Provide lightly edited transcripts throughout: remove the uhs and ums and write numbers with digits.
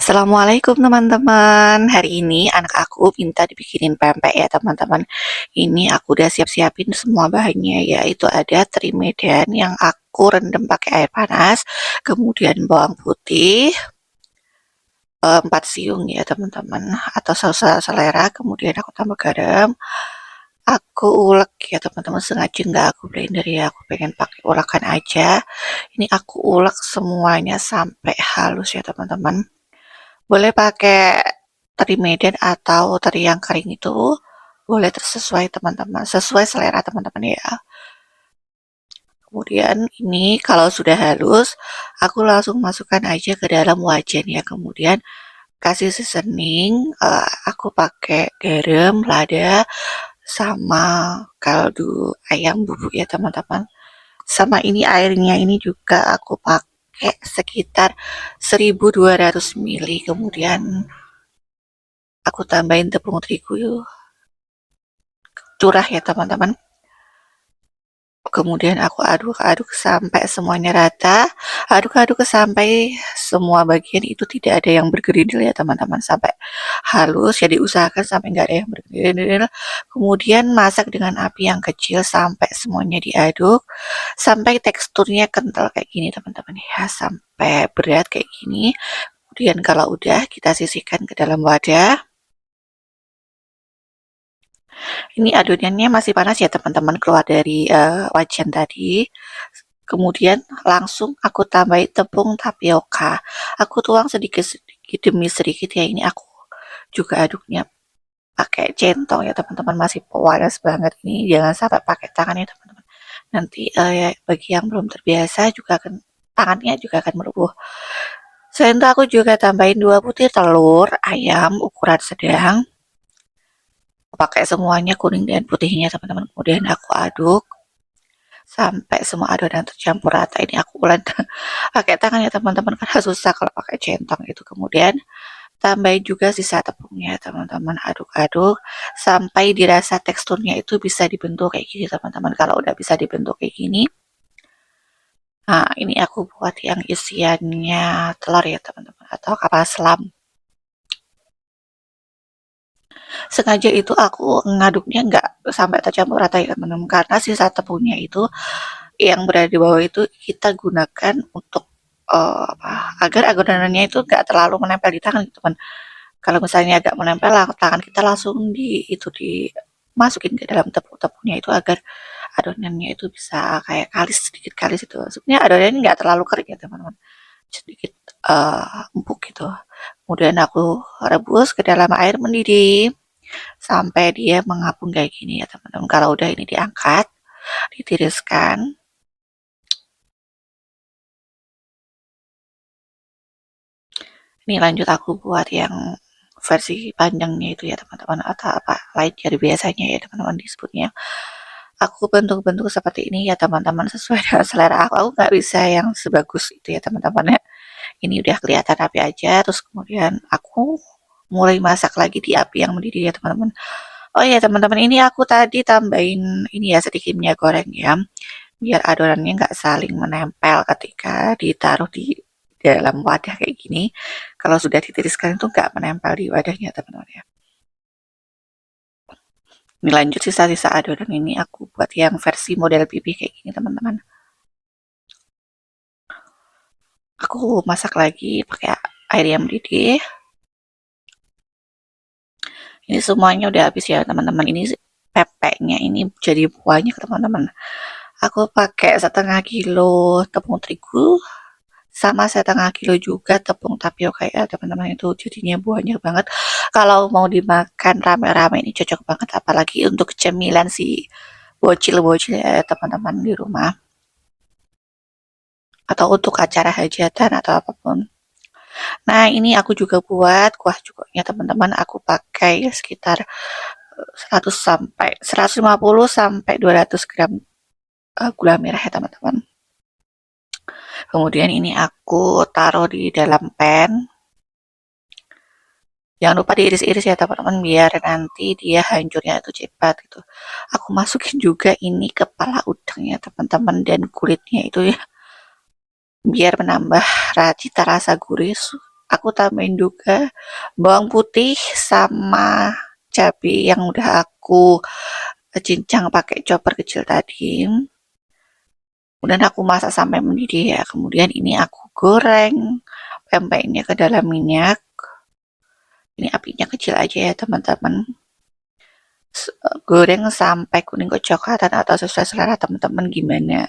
Assalamualaikum teman-teman. Hari ini anak aku minta dibikinin pempek ya teman-teman. Ini aku udah siap-siapin semua bahannya, yaitu ada teri medan yang aku rendam pakai air panas, kemudian bawang putih, 4 siung ya teman-teman, atau saus selera, kemudian aku tambah garam. Aku ulek ya teman-teman, sengaja nggak aku blender ya, aku pengen pakai ulakan aja. Ini aku ulek semuanya sampai halus ya teman-teman. Boleh pakai teri medan atau teri yang kering itu, boleh tersesuai teman-teman, sesuai selera teman-teman ya. Kemudian ini kalau sudah halus, aku langsung masukkan aja ke dalam wajan ya. Kemudian kasih seasoning, aku pakai garam, lada, sama kaldu ayam bubuk ya teman-teman. Sama ini airnya ini juga aku pakai sekitar 1200 ml. Kemudian aku tambahin tepung terigu curah ya teman-teman. Kemudian aku aduk-aduk sampai semuanya rata, aduk-aduk sampai semua bagian itu tidak ada yang bergerindil ya teman-teman, sampai halus ya, diusahakan sampai nggak ada yang bergerindil. Kemudian masak dengan api yang kecil sampai semuanya diaduk, sampai teksturnya kental kayak gini teman-teman ya, sampai berat kayak gini. Kemudian kalau udah, kita sisihkan ke dalam wadah. Ini adonannya masih panas ya teman-teman, keluar dari wajan tadi. Kemudian langsung aku tambahin tepung tapioka. Aku tuang sedikit demi sedikit ya. Ini aku juga aduknya pakai centong ya teman-teman, masih panas banget ini. Jangan sampai pakai tangan ya teman-teman. Nanti bagi yang belum terbiasa juga akan tangannya juga akan merubuh. Selain itu aku juga tambahin 2 butir telur ayam ukuran sedang. Pakai semuanya kuning dan putihnya teman-teman, kemudian aku aduk sampai semua adonan tercampur rata. Ini aku ulek pakai tangan ya teman-teman, karena susah kalau pakai centong itu. Kemudian tambahin juga sisa tepungnya teman-teman, aduk-aduk sampai dirasa teksturnya itu bisa dibentuk kayak gini teman-teman. Kalau udah bisa dibentuk kayak gini, nah ini aku buat yang isiannya telur ya teman-teman, atau kapal selam. Sengaja itu aku ngaduknya nggak sampai tercampur rata ya teman-teman, karena sisa tepungnya itu yang berada di bawah itu kita gunakan untuk agar adonannya itu nggak terlalu menempel di tangan teman. Kalau misalnya agak menempel, tangan kita langsung dimasukin ke dalam tepung-tepungnya itu agar adonannya itu bisa kayak kalis, sedikit kalis itu. Sebenarnya adonannya nggak terlalu kering ya teman-teman, sedikit empuk gitu. Kemudian aku rebus ke dalam air mendidih sampai dia mengapung kayak gini ya teman-teman. Kalau udah ini diangkat, ditiriskan. Ini lanjut aku buat yang versi panjangnya itu ya teman-teman, atau apa lain dari biasanya ya teman-teman disebutnya. Aku bentuk-bentuk seperti ini ya teman-teman, sesuai dengan selera aku. Aku nggak bisa yang sebagus itu ya teman-teman ya. Ini udah kelihatan api aja, terus kemudian aku mulai masak lagi di api yang mendidih ya teman-teman. Oh iya teman-teman, ini aku tadi tambahin ini ya sedikit minyak goreng ya, biar adonannya nggak saling menempel ketika ditaruh di dalam wadah kayak gini. Kalau sudah ditiriskan itu nggak menempel di wadahnya teman-teman ya. Ini lanjut sisa-sisa adonan ini aku buat yang versi model pipih kayak gini teman-teman. Aku masak lagi pakai air yang mendidih. Ini semuanya udah habis ya teman-teman. Ini pepeknya ini jadi banyak teman-teman. Aku pakai setengah kilo tepung terigu, sama setengah kilo juga tepung tapioka ya teman-teman, itu jadinya banyak banget. Kalau mau dimakan rame-rame ini cocok banget, apalagi untuk cemilan si bocil-bocil ya teman-teman di rumah, atau untuk acara hajatan atau apapun. Nah ini aku juga buat kuah cukoknya teman-teman, aku pakai sekitar 150 sampai 200 gram gula merah ya teman-teman. Kemudian ini aku taruh di dalam pan. Jangan lupa diiris-iris ya teman-teman, biar nanti dia hancurnya itu cepat gitu. Aku masukin juga ini kepala udangnya teman-teman, dan kulitnya itu ya, biar menambah cita rasa gurih. aku tambahin juga bawang putih sama cabai yang udah aku cincang pakai chopper kecil tadi. Kemudian aku masak sampai mendidih ya. Kemudian ini aku goreng pempeknya ke dalam minyak. Ini apinya kecil aja ya teman-teman. Goreng sampai kuning kecoklatan atau sesuai selera teman-teman gimana.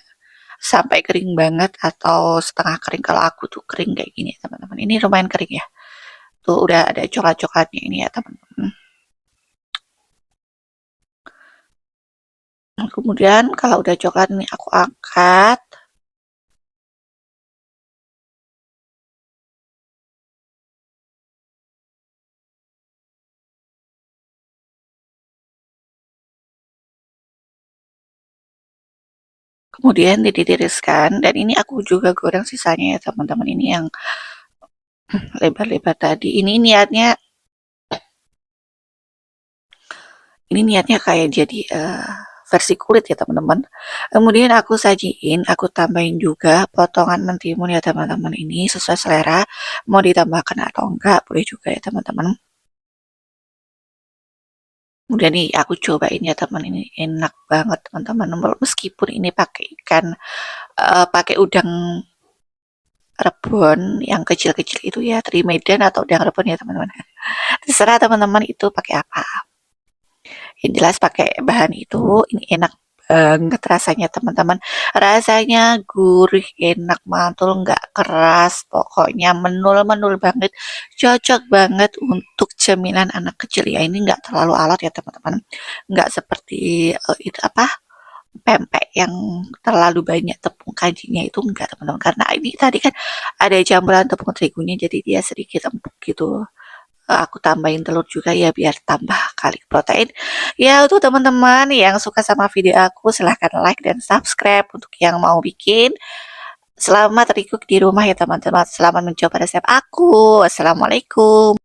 Sampai kering banget atau setengah kering. Kalau aku tuh kering kayak gini ya teman-teman. Ini lumayan kering ya. Tuh udah ada coklat-coklatnya ini ya teman-teman. Kemudian kalau udah coklat ini aku angkat. Kemudian ditiriskan dan ini aku juga goreng sisanya ya teman-teman, ini yang lebar-lebar tadi. Ini niatnya kayak jadi versi kulit ya teman-teman. Kemudian aku sajiin, aku tambahin juga potongan mentimun ya teman-teman, ini sesuai selera mau ditambahkan atau enggak boleh juga ya teman-teman. Kemudian nih aku cobain ya teman, ini enak banget teman-teman. Meskipun ini pakai ikan, pakai udang rebon yang kecil-kecil itu ya, teri medan atau udang rebon ya teman-teman. Terserah teman-teman itu pakai apa. Yang jelas pakai bahan itu ini enak banget rasanya teman-teman. Rasanya gurih, enak, mantul, nggak keras. Pokoknya menul-menul banget. Cocok banget untuk cemilan anak kecil ya. Ini nggak terlalu alot ya teman-teman. Nggak seperti itu apa, pempek yang terlalu banyak tepung kanjinya itu enggak teman-teman, karena ini tadi kan ada campuran tepung terigunya jadi dia sedikit empuk gitu. Aku tambahin telur juga ya biar tambah kali protein ya. Untuk teman-teman yang suka sama video aku silahkan like dan subscribe. Untuk yang mau bikin, selamat recook di rumah ya teman-teman, selamat mencoba resep aku. Assalamualaikum.